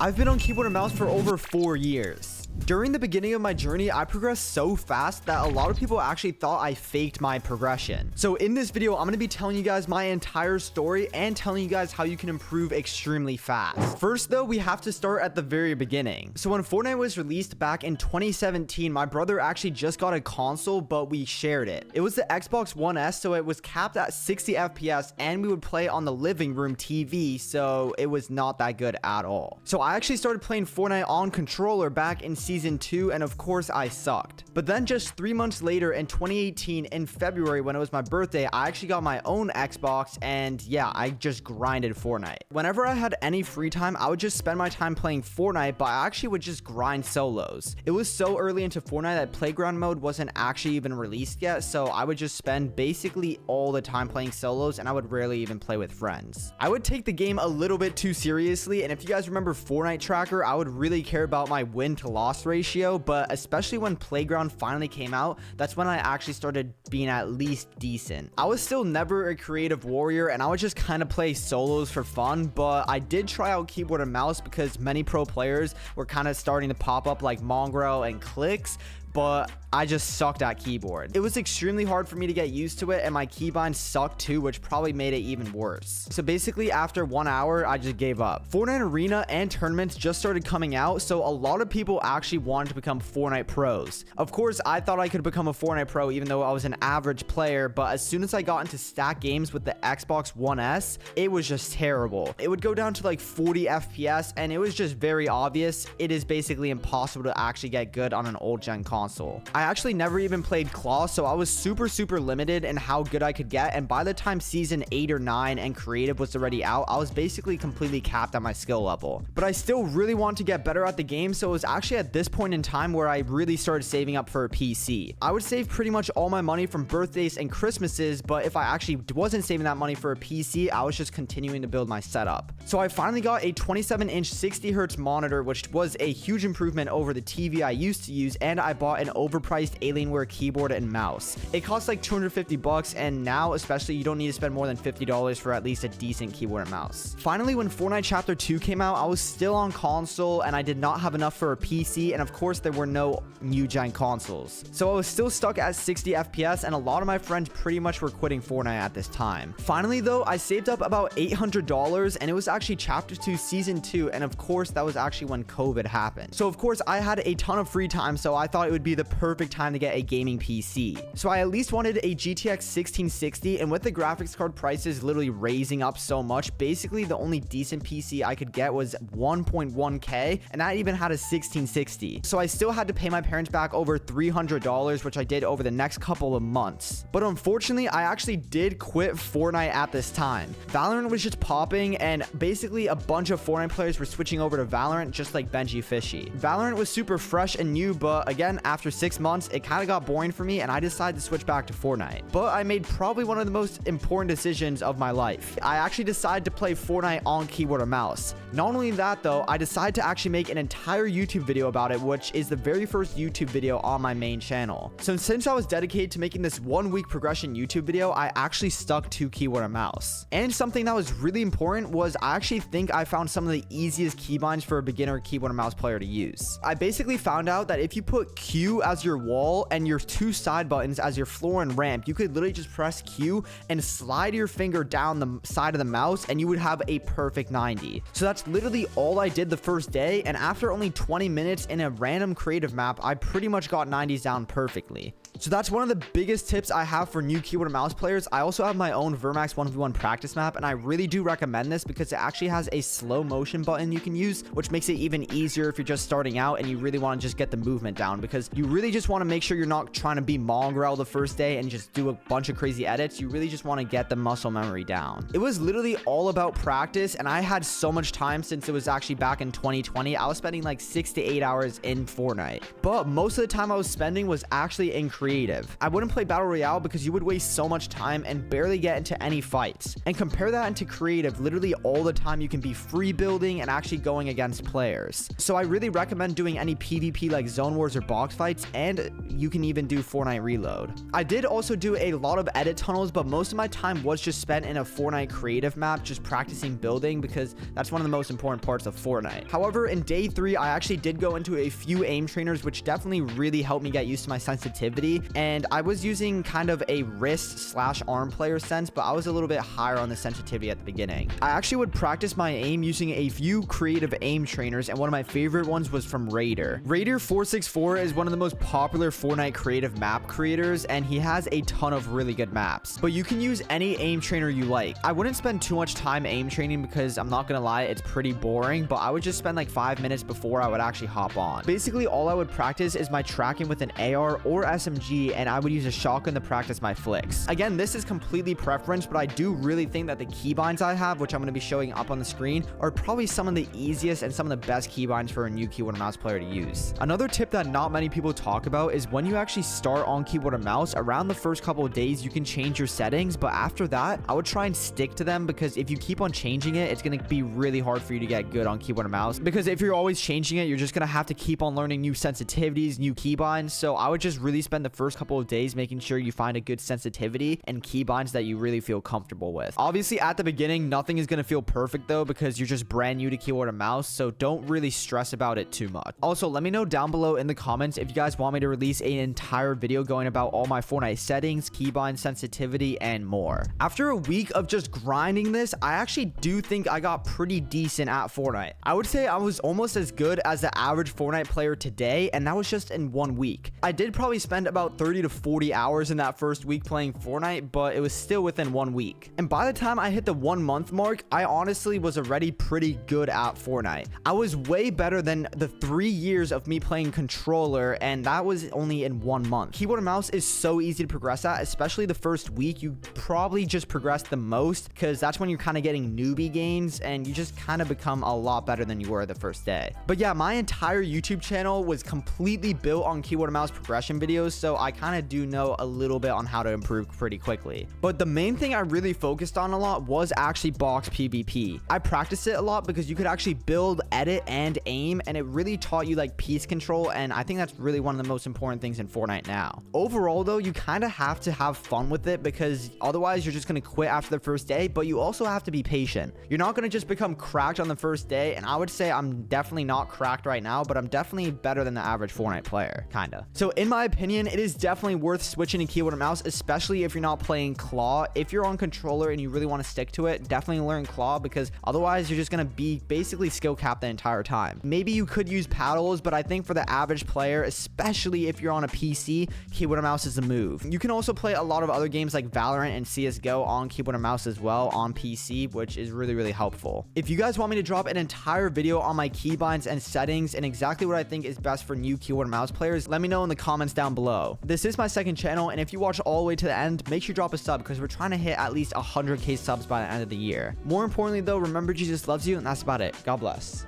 I've been on keyboard and mouse for over 4 years. During the beginning of my journey, I progressed so fast that a lot of people actually thought I faked my progression. So in this video, I'm going to be telling you guys my entire story and telling you guys how you can improve extremely fast. First though, we have to start at the very beginning. So when Fortnite was released back in 2017, my brother actually just got a console, but we shared it. It was the Xbox One S, so it was capped at 60 FPS and we would play on the living room TV, so it was not that good at all. So I actually started playing Fortnite on controller back in Season 2, and of course I sucked. But then just 3 months later in 2018, in February, when it was my birthday, I actually got my own Xbox, and yeah, I just grinded Fortnite. Whenever I had any free time, I would just spend my time playing Fortnite, but I actually would just grind solos. It was so early into Fortnite that playground mode wasn't actually even released yet, so I would just spend basically all the time playing solos, and I would rarely even play with friends. I would take the game a little bit too seriously, and if you guys remember Fortnite Tracker, I would really care about my win to loss ratio, but especially when Playground finally came out, that's when I actually started being at least decent. I was still never a creative warrior, and I would just kind of play solos for fun, but I did try out keyboard and mouse because many pro players were kind of starting to pop up like Mongrel and Clicks, but I just sucked at keyboard. It was extremely hard for me to get used to it, and my keybinds sucked too, which probably made it even worse. So basically after 1 hour, I just gave up. Fortnite Arena and tournaments just started coming out, so a lot of people actually wanted to become Fortnite pros. Of course, I thought I could become a Fortnite pro even though I was an average player, but as soon as I got into stack games with the Xbox One S, it was just terrible. It would go down to like 40 FPS, and it was just very obvious it is basically impossible to actually get good on an old gen console. I actually never even played Claw, so I was super limited in how good I could get, and by the time season 8 or 9 and creative was already out, I was basically completely capped at my skill level. But I still really wanted to get better at the game, so it was actually at this point in time where I really started saving up for a PC. I would save pretty much all my money from birthdays and Christmases, but if I actually wasn't saving that money for a PC, I was just continuing to build my setup. So I finally got a 27-inch 60Hz monitor, which was a huge improvement over the TV I used to use, and I bought an overpriced Alienware keyboard and mouse. It costs like 250 bucks, and now especially you don't need to spend more than $50 for at least a decent keyboard and mouse. Finally, when Fortnite Chapter 2 came out, I was still on console and I did not have enough for a PC, and of course there were no new gen consoles. So I was still stuck at 60 FPS, and a lot of my friends pretty much were quitting Fortnite at this time. Finally though, I saved up about $800, and it was actually Chapter 2 Season 2, and of course that was actually when COVID happened. So of course I had a ton of free time, so I thought it would be the perfect time to get a gaming PC. So I at least wanted a GTX 1660, and with the graphics card prices literally raising up so much, basically the only decent PC I could get was 1.1K, and that even had a 1660. So I still had to pay my parents back over $300, which I did over the next couple of months. But unfortunately, I actually did quit Fortnite at this time. Valorant was just popping, and basically a bunch of Fortnite players were switching over to Valorant, just like Benji Fishy. Valorant was super fresh and new, but again, after 6 months, it kind of got boring for me, and I decided to switch back to Fortnite. But I made probably one of the most important decisions of my life. I actually decided to play Fortnite on keyboard and mouse. Not only that though, I decided to actually make an entire YouTube video about it, which is the very first YouTube video on my main channel. So since I was dedicated to making this 1 week progression YouTube video, I actually stuck to keyboard and mouse. And something that was really important was I actually think I found some of the easiest keybinds for a beginner keyboard and mouse player to use. I basically found out that if you put Q as your wall and your 2 side buttons as your floor and ramp, you could literally just press Q and slide your finger down the side of the mouse, and you would have a perfect 90. So that's literally all I did the first day, and after only 20 minutes in a random creative map, I pretty much got 90s down perfectly. So that's one of the biggest tips I have for new keyboard and mouse players. I also have my own Vermax 1v1 practice map, and I really do recommend this because it actually has a slow motion button you can use, which makes it even easier if you're just starting out and you really want to just get the movement down, because you really just want to make sure you're not trying to be Mongrel the first day and just do a bunch of crazy edits. You really just want to get the muscle memory down. It was literally all about practice, and I had so much time since it was actually back in 2020. I was spending like 6 to 8 hours in Fortnite, but most of the time I was spending was actually in creative. I wouldn't play battle royale because you would waste so much time and barely get into any fights. And compare that into creative, literally all the time you can be free building and actually going against players. So I really recommend doing any PvP like zone wars or box fights, and you can even do Fortnite reload. I did also do a lot of edit tunnels, but most of my time was just spent in a Fortnite creative map just practicing building because that's one of the most important parts of Fortnite. However, in day 3, I actually did go into a few aim trainers, which definitely really helped me get used to my sensitivity, and I was using kind of a wrist/arm player sense, but I was a little bit higher on the sensitivity at the beginning. I actually would practice my aim using a few creative aim trainers, and one of my favorite ones was from Raider. Raider464 is one of the most popular Fortnite creative map creators, and he has a ton of really good maps, but you can use any aim trainer you like. I wouldn't spend too much time aim training because I'm not gonna lie, it's pretty boring, but I would just spend like 5 minutes before I would actually hop on. Basically, all I would practice is my tracking with an AR or SMG, and I would use a shotgun to practice my flicks. Again, this is completely preference, but I do really think that the keybinds I have, which I'm going to be showing up on the screen, are probably some of the easiest and some of the best keybinds for a new keyboard and mouse player to use. Another tip that not many people talk about is when you actually start on keyboard and mouse, around the first couple of days, you can change your settings, but after that, I would try and stick to them because if you keep on changing it, it's going to be really hard for you to get good on keyboard and mouse, because if you're always changing it, you're just going to have to keep on learning new sensitivities, new keybinds. So I would just really spend the first couple of days making sure you find a good sensitivity and keybinds that you really feel comfortable with. Obviously, at the beginning, nothing is going to feel perfect though, because you're just brand new to keyboard and mouse, so don't really stress about it too much. Also, let me know down below in the comments if you guys want me to release an entire video going about all my Fortnite settings, keybind sensitivity, and more. After a week of just grinding this, I actually do think I got pretty decent at Fortnite. I would say I was almost as good as the average Fortnite player today, and that was just in 1 week. I did probably spend about 30 to 40 hours in that first week playing Fortnite, but it was still within 1 week. And by the time I hit the 1 month mark, I honestly was already pretty good at Fortnite. I was way better than the 3 years of me playing controller, and that was only in 1 month. Keyboard and mouse is so easy to progress at, especially the first week. You probably just progress the most because that's when you're kind of getting newbie gains and you just kind of become a lot better than you were the first day. But yeah, my entire YouTube channel was completely built on keyboard and mouse progression videos, so I kind of do know a little bit on how to improve pretty quickly. But the main thing I really focused on a lot was actually box PvP. I practiced it a lot because you could actually build, edit, and aim, and it really taught you like piece control, and I think that's really one of the most important things in Fortnite now. Overall though, you kind of have to have fun with it because otherwise you're just going to quit after the first day, but you also have to be patient. You're not going to just become cracked on the first day, and I would say I'm definitely not cracked right now, but I'm definitely better than the average Fortnite player, kinda. So in my opinion, it is definitely worth switching to keyboard and mouse, especially if you're not playing claw. If you're on controller and you really want to stick to it, definitely learn claw because otherwise you're just going to be basically skill capped the entire time. Maybe you could use paddles, but I think for the average player, especially if you're on a PC, keyboard and mouse is the move. You can also play a lot of other games like Valorant and CSGO on keyboard and mouse as well on PC, which is really, really helpful. If you guys want me to drop an entire video on my keybinds and settings and exactly what I think is best for new keyboard and mouse players, let me know in the comments down below. This is my second channel, and if you watch all the way to the end, make sure you drop a sub because we're trying to hit at least 100k subs by the end of the year. More importantly though, remember Jesus loves you, and that's about it. God bless.